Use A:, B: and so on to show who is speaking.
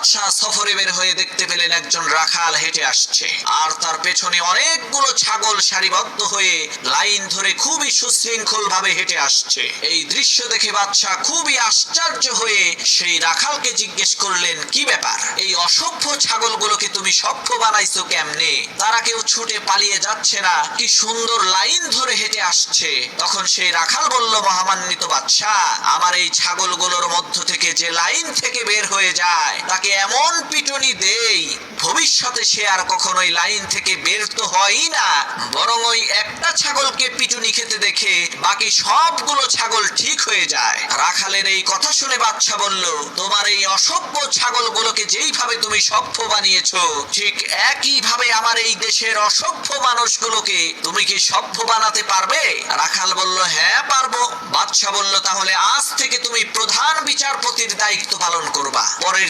A: বাদশাহ সফরে বের হয়ে দেখতে পেলেন একজন রাখাল হেঁটে আসছে, আর তার পেছনে অনেকগুলো ছাগল সারিবদ্ধ হয়ে লাইন ধরে খুবই সুশৃঙ্খল ভাবে হেঁটে আসছে। এই দৃশ্য দেখে বাদশাহ খুবই আশ্চর্য হয়ে সেই রাখালকে জিজ্ঞেস করলেন, কি ব্যাপার, এই অসভ্য ছাগলগুলোকে তুমি সভ্য বানাইছো কেমনে? তারা কেউ ছুটে পালিয়ে যাচ্ছে না, কি সুন্দর লাইন ধরে হেঁটে আসছে। তখন সেই রাখাল বলল, মহামান্বিত বাদশাহ, আমার এই ছাগলগুলোর মধ্য থেকে যে লাইন থেকে বের হয়ে যায় তাকে এমন পিটুনি দেই ভবিষ্যতে সে আর কখনোই লাইন থেকে বের তো হয়ই না, বরং ওই একটা ছাগলকে পিটুনি খেতে দেখে বাকি সবগুলো ছাগল ঠিক হয়ে যায়। রাখালের এই কথা শুনে বাদশা বলল, তোমার এই অসভ্য ছাগলগুলোকে যেইভাবে তুমি সভ্য বানিয়েছো, ঠিক একই ভাবে আমার এই দেশের অসভ্য মানুষগুলোকে তুমি কি সভ্য বানাতে পারবে? রাখাল বলল, হ্যাঁ পারবো। বাদশা বলল, তাহলে আজ থেকে তুমি প্রধান বিচারপতির দায়িত্ব পালন করবা। পরের